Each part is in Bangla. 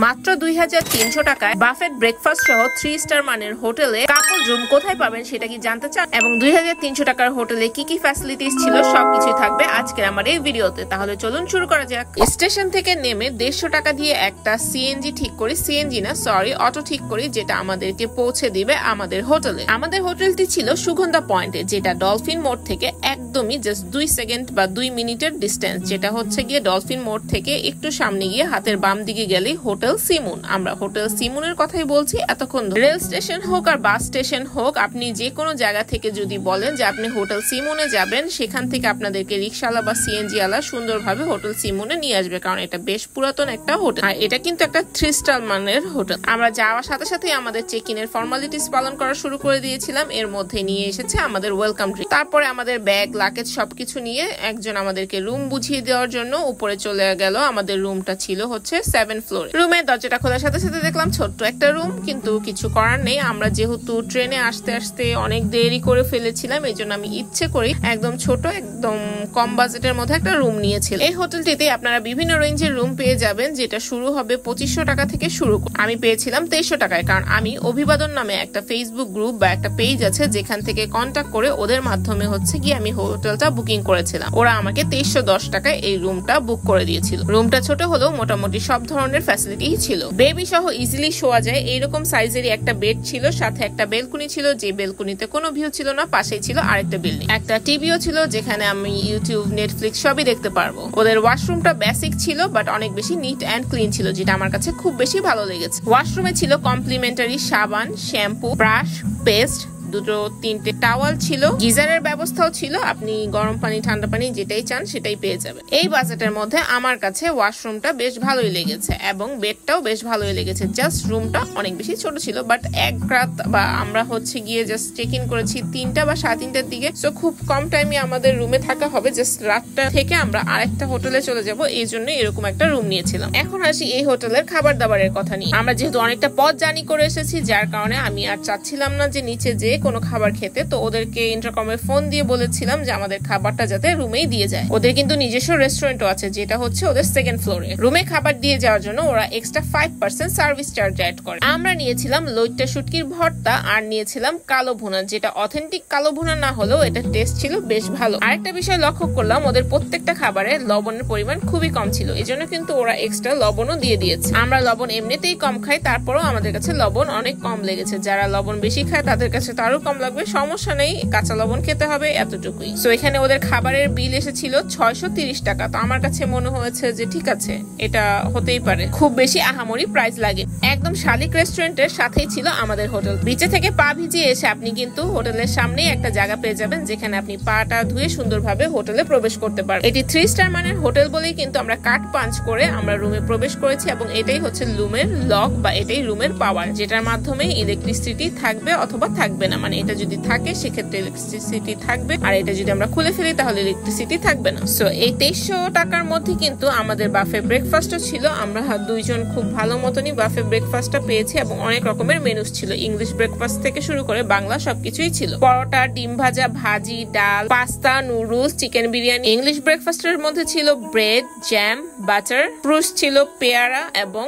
মাত্র 2300 টাকায় বাফেট ব্রেকফাস্ট সহ 3 স্টার মানের হোটেলে কাপল রুম কোথায় পাবেন সেটা কি জানতে চান? এবং 2300 টাকার হোটেলে কি কি ফ্যাসিলিটিস ছিল সবকিছুই থাকবে আজকের আমার এই ভিডিওতে। তাহলে চলুন শুরু করা যাক। স্টেশন থেকে নেমে 150 টাকা দিয়ে একটা সিএনজি ঠিক করি, সিএনজি না সরি অটো ঠিক করি, যেটা আমাদেরকে পৌঁছে দিবে আমাদের হোটেলে। আমাদের হোটেলটি ছিল সুগন্ধা পয়েন্টে, যেটা ডলফিন মোড় থেকে একদমই জাস্ট 2 সেকেন্ড বা 2 মিনিটের ডিস্টেন্স, যেটা হচ্ছে গিয়ে ডলফিন মোড় থেকে একটু সামনে গিয়ে হাতের বাম দিকে গেলেই হোটেল সিমুন। আমরা হোটেল সিমুনের কথাই বলছি এতক্ষণ। রেল স্টেশন হোক আর বাস স্টেশন হোক, আপনি যে কোনো জায়গা থেকে যদি বলেন যে আপনি হোটেল সিমুনে যাবেন, সেখান থেকে আপনাদেরকে রিক্সাওয়ালা বা সিএনজি ওয়ালা সুন্দরভাবে হোটেল সিমুনে নিয়ে আসবে, কারণ এটা বেশ পুরাতন একটা হোটেল আর এটা কিন্তু একটা 3 স্টার মানের হোটেল। আমরা যাওয়ার সাথে সাথে আমাদের চেক ইনের ফর্মালিটিস পালন করা শুরু করে দিয়েছিলাম। এর মধ্যে নিয়ে এসেছে আমাদের ওয়েলকাম ড্রিঙ্ক। তারপরে আমাদের ব্যাগ লাগেজ সবকিছু নিয়ে একজন আমাদেরকে রুম বুঝিয়ে দেওয়ার জন্য উপরে চলে গেল। আমাদের রুমটা ছিল হচ্ছে 7 ফ্লোরে। রুমের দরজাটা খোলার সাথে সাথে দেখলাম ছোট্ট একটা রুম, কিন্তু কিছু করার নেই। আমরা যেহেতু ট্রেনে আসতে আসতে অনেক দেরি করে ফেলেছিলাম, এই জন্য আমি ইচ্ছে করি একদম ছোট, একদম কম বাজেটের মধ্যে একটা রুম নিয়েছিলাম। এই হোটেলটিতে আপনারা বিভিন্ন রেঞ্জের রুম পেয়ে যাবেন, যেটা শুরু হবে 2500 টাকা থেকে শুরু। আমি পেয়েছিলাম 2300 টাকায়, কারণ আমি অভিবাদন নামে একটা ফেসবুক গ্রুপ বা একটা পেজ আছে, যেখান থেকে কন্ট্যাক্ট করে ওদের মাধ্যমে হচ্ছে কি আমি হোটেলটা বুকিং করেছিলাম। ওরা আমাকে 2310 টাকায় এই রুমটা বুক করে দিয়েছিল। রুমটা ছোট হলেও মোটামুটি সব ধরনের ফ্যাসিলিটি ছিল। বেবি সহ ইজিলি শোয়া যায় এইরকম সাইজেরই একটা বেড ছিল, সাথে একটা বেলকুনি ছিল, যে বেলকুনিতে কোনো ভিউ ছিল না, পাশেই ছিল আরেকটা বিল্ডিং। একটা টিভিও ছিল, যেখানে আমি ইউটিউব, নেটফ্লিক্স সবই দেখতে পারবো। ওদের ওয়াশরুমটা বেসিক ছিল, বাট অনেক বেশি নিট অ্যান্ড ক্লিন ছিল, যেটা আমার কাছে খুব বেশি ভালো লেগেছে। ওয়াশরুমে ছিল কমপ্লিমেন্টারি সাবান, শ্যাম্পু, ব্রাশ, পেস্ট, দুটো 3টে টাওয়াল ছিল, গিজারের ব্যবস্থাও ছিল। আপনি গরম পানি, ঠান্ডা পানি যেটাই চান সেটাই পেয়ে যাবেন। এই বাজেটের মধ্যে আমার কাছে ওয়াশরুমটা বেশ ভালোই লেগেছে এবং বেডটাও বেশ ভালোই লেগেছে। জাস্ট রুমটা অনেক বেশি ছোট ছিল, বাট এক রাত বা আমরা হচ্ছে গিয়ে জাস্ট চেক ইন করেছি 3টা বা 3:30টার দিকে, সো খুব কম টাইমে আমাদের রুমে থাকা হবে। জাস্ট রাতটা থেকে আমরা আরেকটা হোটেলে চলে যাব, এই জন্য এরকম একটা রুম নিয়েছিলাম। এখন আসি এই হোটেলের খাবার দাবারের কথা নিয়ে। আমরা যেহেতু অনেকটা পথ জার্নি করে এসেছি, যার কারণে আমি আর চাচ্ছিলাম না যে নিচে যে কোনো খাবার খেতে, তো ওদেরকে ইন্টারকমে ফোন দিয়ে বলেছিলাম যে আমাদের খাবারটা যাতে রুমেই দিয়ে যায়। ওদের কিন্তু নিজস্ব রেস্টুরেন্টও আছে, যেটা হচ্ছে ওদের 2nd ফ্লোরে। রুমে খাবার দিয়ে যাওয়ার জন্য ওরা এক্সট্রা 5% সার্ভিস চার্জ অ্যাড করে। আমরা নিয়েছিলাম লইট্টা শুটকির ভর্তা আর নিয়েছিলাম কালো ভুনা, যেটা অথেন্টিক কালো ভুনা না হলেও এটা টেস্ট ছিল বেশ ভালো। আরেকটা বিষয় লক্ষ্য করলাম, ওদের প্রত্যেকটা খাবারে লবণের পরিমাণ খুবই কম ছিল, এজন্য কিন্তু ওরা এক্সট্রা লবণও দিয়ে দিয়েছে। আমরা লবণ এমনিতেই কম খাই, তারপরও আমাদের কাছে লবণ অনেক কম লেগেছে। যারা লবণ বেশি খায় তাদের কাছে তো আরো কম লাগবে, সমস্যা নেই, কাঁচা লবণ খেতে হবে এতটুকুই। সো এখানে ওদের খাবারের বিল এসেছিল 630 টাকা। তো আমার কাছে মনে হয়েছে যে ঠিক আছে, এটা হতেই পারে, খুব বেশি আহামরি প্রাইস লাগে। একদম শালিক রেস্টুরেন্টের সাথেই ছিল আমাদের হোটেল। বিচে থেকে পা ভিজিয়ে এসে আপনি কিন্তু হোটেলের সামনেই একটা জায়গা পেয়ে যাবেন, যেখানে আপনি পাটা ধুয়ে সুন্দরভাবে হোটেলে প্রবেশ করতে পারবেন। এটি 3 স্টার মানের হোটেল বলেই কিন্তু আমরা কাট পাঞ্চ করে আমরা রুমে প্রবেশ করেছি, এবং এটাই হচ্ছে রুমের লক বা এটাই রুমের পাওয়ার, যেটার মাধ্যমে ইলেকট্রিসিটি থাকবে অথবা থাকবে না। মানে এটা যদি থাকে সেক্ষেত্রে ইলেকট্রিসিটি থাকবে, আর এটা যদি আমরা খুলে ফেলি তাহলে ইলেকট্রিসিটি থাকবে না। সো এই 2300 টাকার মধ্যে কিন্তু আমাদের বাফে ব্রেকফাস্টও ছিল। আমরা দুইজন খুব ভালো মতনই বাফে ব্রেকফাস্টটা পেয়েছি, এবং অনেক রকমের মেনুস ছিল। ইংলিশ ব্রেকফাস্ট থেকে শুরু করে বাংলা সবকিছুই ছিল। পরোটা, ডিম ভাজা, ভাজি, ডাল, pasta, noodles, chicken biryani. English ব্রেকফাস্টের মধ্যে ছিল ব্রেড, জ্যাম, বাটার, ফ্রুটস ছিল পেয়ারা এবং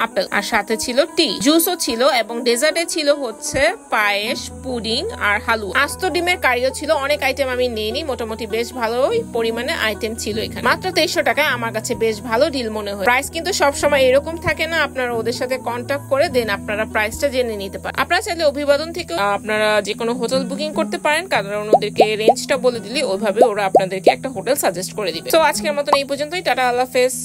আপেল, আর সাথে ছিল টি, জুসও ছিল, এবং ডেজার্টে ছিল হচ্ছে পায়েস, পুডিং আর হালুয়া। আস্ত ডিমের কারিও ছিল। অনেক আইটেম আমি নেইনি, মোটামুটি বেশ ভালোই পরিমাণে আইটেম ছিল এখানে। মাত্র 2300 টাকায় আমার কাছে বেশ ভালো ডিল মনে হয়। প্রাইস কিন্তু সবসময় এরকম থাকে না, আপনারা ওদের সাথে কন্ট্যাক্ট করে দেন আপনারা প্রাইসটা জেনে নিতে পারেন। আপনারা চাইলে অভিবাদন থেকে আপনারা যে কোনো হোটেল বুকিং করতে পারেন, কারণ ওদেরকে রেঞ্জটা বলে দিলে ওইভাবে ওরা আপনাদেরকে একটা হোটেল সাজেস্ট করে দিবে। তো আজকের মতন এই পর্যন্তই। টাটা, আল্লাহ হাফেজ।